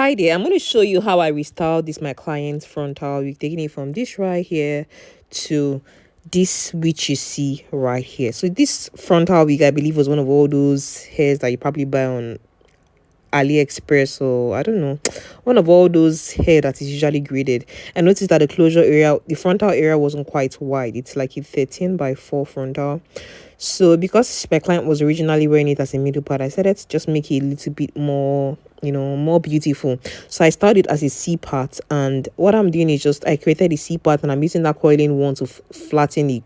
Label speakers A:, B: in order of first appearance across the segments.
A: Hi there, I'm going to show you how I restyled this my client's frontal wig, taking it from this right here to this which you see right here. So this frontal wig, I believe, was one of all those hairs that you probably buy on AliExpress, or I don't know, one of all those hair that is usually graded. I noticed that the closure area, the frontal area, wasn't quite wide. It's like a 13 by 4 frontal. So because my client was originally wearing it as a middle part, I decided to just make it a little bit more, more beautiful. So I started as a C part, and what I'm doing is just I created a C part and I'm using that coiling one to flatten the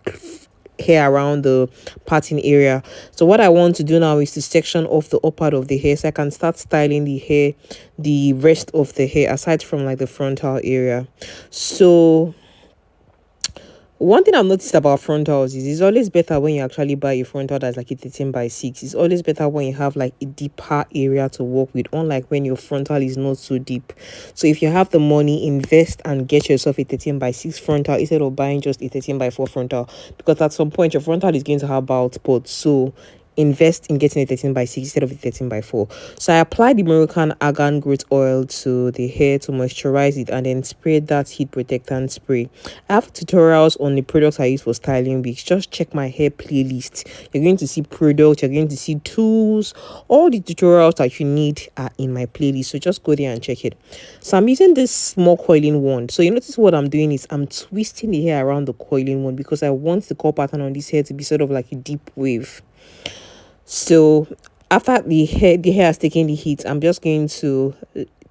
A: hair around the parting area. So what I want to do now is to section off the upper part of the hair so I can start styling the hair, the rest of the hair aside from like the frontal area. So one thing I've noticed about frontals is it's always better when you actually buy a frontal that's like a 13 by 6. It's always better when you have like a deeper area to work with, unlike when your frontal is not so deep. So if you have the money, invest and get yourself a 13 by 6 frontal instead of buying just a 13 by 4 frontal, because at some point your frontal is going to have bald spots. So invest in getting a 13 by 6 instead of a 13 by 4. So I applied the Moroccan argan growth oil to the hair to moisturize it and then sprayed that heat protectant spray. I have tutorials on the products I use for styling wigs. Just check my hair playlist. You're going to see products, you're going to see tools. All the tutorials that you need are in my playlist, so just go there and check it. So I'm using this small coiling wand. So you notice what I'm doing is I'm twisting the hair around the coiling wand because I want the curl pattern on this hair to be sort of like a deep wave. So after the hair has taken the heat, I'm just going to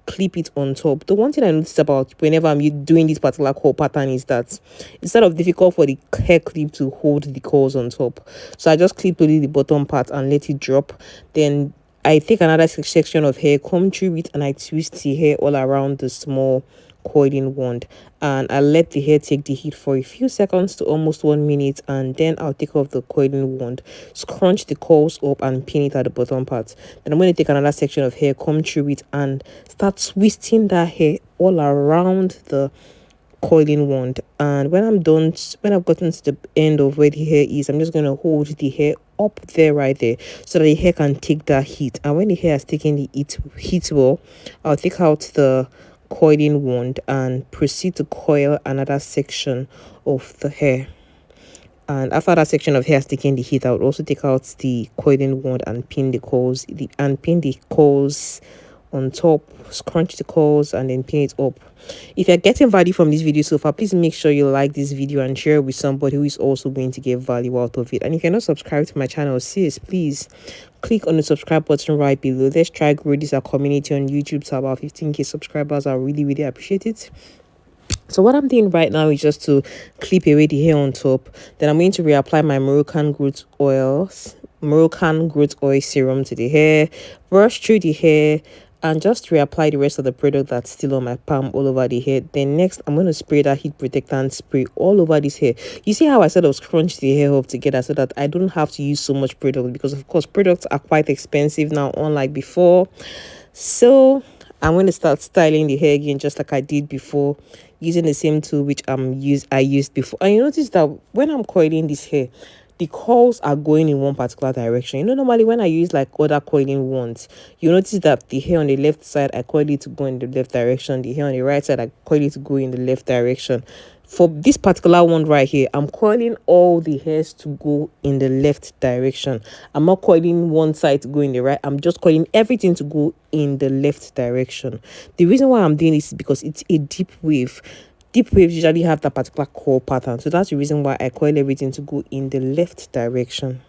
A: clip it on top. The one thing I noticed about whenever I'm doing this particular curl pattern is that it's sort of difficult for the hair clip to hold the curls on top. So I just clip only the bottom part and let it drop. Then I take another section of hair, comb through it, and I twist the hair all around the small coiling wand, and I let the hair take the heat for a few seconds to almost 1 minute, and then I'll take off the coiling wand, scrunch the curls up and pin it at the bottom part. Then I'm going to take another section of hair, comb through it, and start twisting that hair all around the coiling wand. And when I'm done, when I've gotten to the end of where the hair is, I'm just going to hold the hair up there, right there, so that the hair can take that heat. And when the hair has taken the heat well, I'll take out the coiling wand and proceed to coil another section of the hair. And after that section of hair has taken the heat, I would also take out the coiling wand and pin the coils on top, scrunch the coils, and then pin it up. If you're getting value from this video so far, please make sure you like this video and share it with somebody who is also going to get value out of it. And if you're not subscribed to my channel, sis, please click on the subscribe button right below. Let's try grow this our community on YouTube to about 15k subscribers. I really appreciate it. So what I'm doing right now is just to clip away the hair on top. Then I'm going to reapply my Moroccan growth oil serum to the hair, brush through the hair, and just reapply the rest of the product that's still on my palm all over the hair. Then next, I'm going to spray that heat protectant spray all over this hair. You see how I sort of scrunch the hair up together so that I don't have to use so much product, because of course products are quite expensive now, unlike before. So I'm going to start styling the hair again just like I did before, using the same tool which I used before. And you notice that when I'm coiling this hair, the curls are going in one particular direction. Normally when I use like other coiling wands, you notice that the hair on the left side, I coil it to go in the left direction. The hair on the right side, I coil it to go in the left direction. For this particular one right here, I'm coiling all the hairs to go in the left direction. I'm not coiling one side to go in the right. I'm just coiling everything to go in the left direction. The reason why I'm doing this is because it's a deep wave. Deep waves usually have that particular curl pattern. So that's the reason why I coil everything to go in the left direction.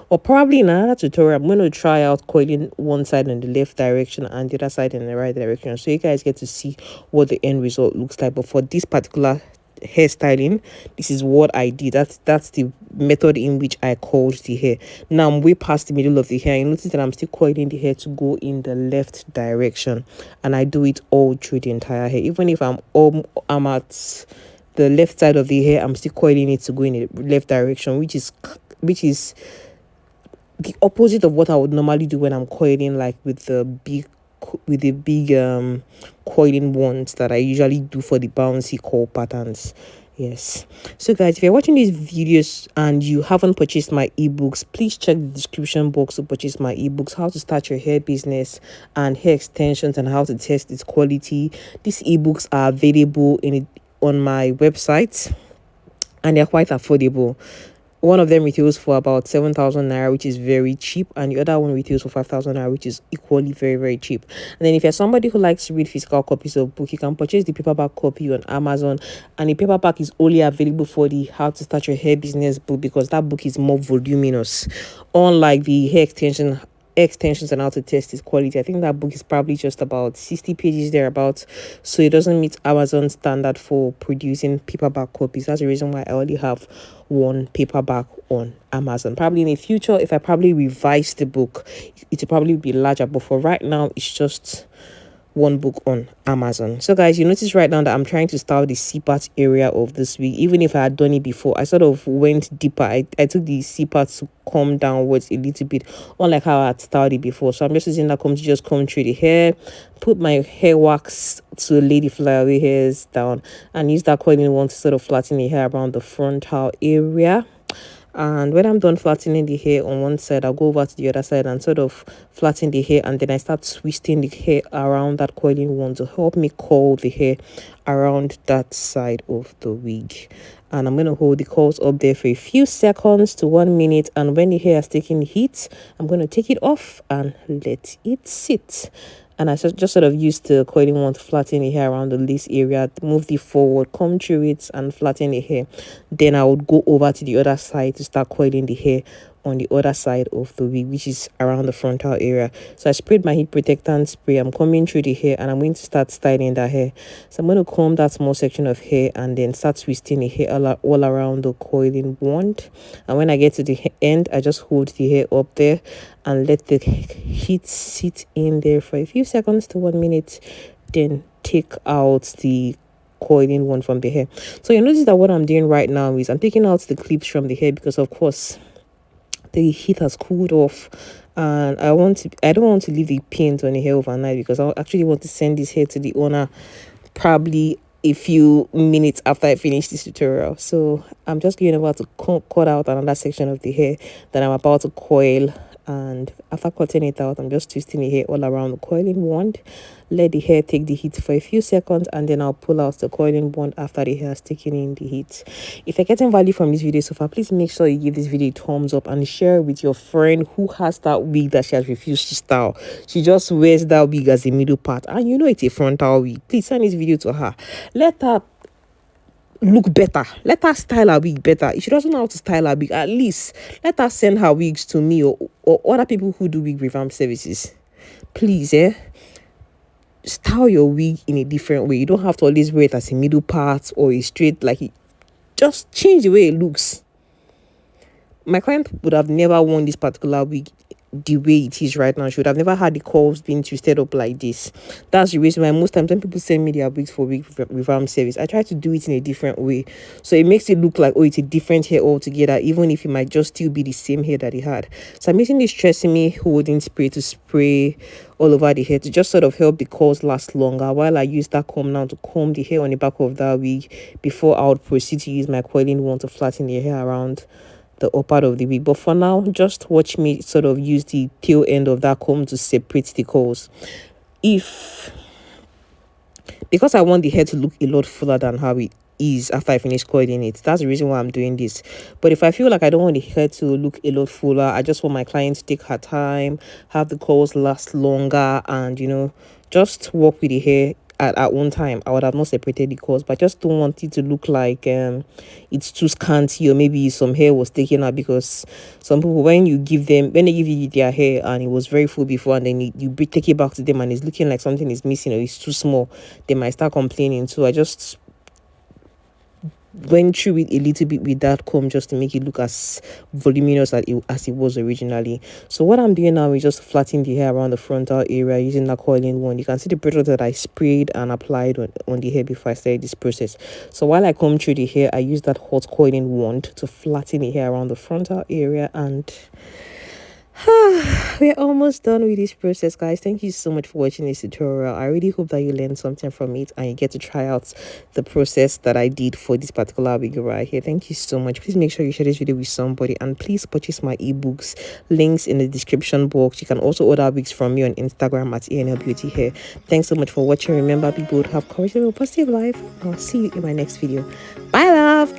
A: Or probably in another tutorial, I'm going to try out coiling one side in the left direction and the other side in the right direction, so you guys get to see what the end result looks like. But for this particular hairstyling, this is what I did. That's the method in which I coiled the hair. Now I'm way past the middle of the hair. You notice that I'm still coiling the hair to go in the left direction, and I do it all through the entire hair. Even if I'm at the left side of the hair, I'm still coiling it to go in the left direction, which is the opposite of what I would normally do when I'm coiling like with the big coiling wands that I usually do for the bouncy curl patterns. Yes. So guys, if you're watching these videos and you haven't purchased my ebooks, please check the description box to purchase my ebooks, how to start your hair business and hair extensions and how to test its quality. These ebooks are available on my website, and they're quite affordable. One of them retails for about 7,000 naira, which is very cheap, and the other one retails for 5,000 naira, which is equally very, very cheap. And then if you're somebody who likes to read physical copies of book, you can purchase the paperback copy on Amazon, and the paperback is only available for the How to Start Your Hair Business book, because that book is more voluminous, unlike the hair extensions and how to test its quality. I think that book is probably just about 60 pages thereabouts, so it doesn't meet Amazon standard for producing paperback copies. That's the reason why I only have one paperback on Amazon. Probably in the future, if I probably revise the book, it will probably be larger, but for right now it's just one book on Amazon. So guys, you notice right now that I'm trying to style the C-part area of this wig. Even if I had done it before, I sort of went deeper. I took the C-part to come downwards a little bit, unlike how I had styled it before. So I'm just using that comb to just comb through the hair, put my hair wax to lay the flyaway hairs down, and use that coiling one to sort of flatten the hair around the frontal area. And when I'm done flattening the hair on one side, I'll go over to the other side and sort of flatten the hair, and then I start twisting the hair around that coiling one to help me coil the hair around that side of the wig. And I'm going to hold the coils up there for a few seconds to 1 minute, and when the hair has taken heat, I'm going to take it off and let it sit. And I just sort of used the coiling one to flatten the hair around the lace area, move it forward, come through it, and flatten the hair. Then I would go over to the other side to start coiling the hair on the other side of the wig, which is around the frontal area. So I sprayed my heat protectant spray. I'm combing through the hair, and I'm going to start styling the hair. So I'm going to comb that small section of hair and then start twisting the hair all around the coiling wand. And when I get to the end, I just hold the hair up there and let the heat sit in there for a few seconds to 1 minute. Then take out the coiling one from the hair. So you notice that what I'm doing right now is I'm taking out the clips from the hair, because of course the heat has cooled off, and I don't want to leave the paint on the hair overnight, because I actually want to send this hair to the owner probably a few minutes after I finish this tutorial. So I'm just going about to cut out another section of the hair that I'm about to coil. And after cutting it out, I'm just twisting the hair all around the coiling wand. Let the hair take the heat for a few seconds, and then I'll pull out the coiling wand after the hair has taken in the heat. If you're getting value from this video so far, please make sure you give this video a thumbs up and share it with your friend who has that wig that she has refused to style. She just wears that wig as a middle part, and you know it's a frontal wig. Please send this video to her. Let her look better. Let her style her wig better. If she doesn't know how to style her wig, at least let her send her wigs to me or other people who do wig revamp services. Please, style your wig in a different way. You don't have to always wear it as a middle part or a straight, just change the way it looks. My client would have never worn this particular wig the way it is right now. She would have never had the curls being twisted up like this. That's the reason why most times when people send me their wigs for wig revamp service, I try to do it in a different way, so it makes it look like, oh, it's a different hair altogether, even if it might just still be the same hair that he had. So I'm using this Tresemme holding spray to spray all over the hair to just sort of help the curls last longer, while I use that comb now to comb the hair on the back of that wig before I would proceed to use my coiling one to flatten the hair around the upper part of the wig. But for now, just watch me sort of use the tail end of that comb to separate the curls. Because I want the hair to look a lot fuller than how it is after I finish coiling it, that's the reason why I'm doing this. But if I feel like I don't want the hair to look a lot fuller, I just want my client to take her time, have the curls last longer, and just work with the hair at one time, I would have not separated the curls, but I just don't want it to look like it's too scanty, or maybe some hair was taken out, because some people, when they give you their hair and it was very full before, and then you take it back to them and it's looking like something is missing or it's too small, they might start complaining. So I just went through it a little bit with that comb just to make it look as voluminous as it was originally. So what I'm doing now is just flattening the hair around the frontal area using that coiling one. You can see the product that I sprayed and applied on the hair before I started this process. So while I comb through the hair, I use that hot coiling wand to flatten the hair around the frontal area, and We're almost done with this process, guys. Thank you so much for watching this tutorial. I really hope that you learned something from it and you get to try out the process that I did for this particular wig right here. Thank you so much. Please make sure you share this video with somebody, and please purchase my ebooks. Links in the description box. You can also order wigs from me on Instagram at ANL Beauty Hair. Thanks so much for watching. Remember, people would have courage and a positive life. I'll see you in my next video. Bye, love.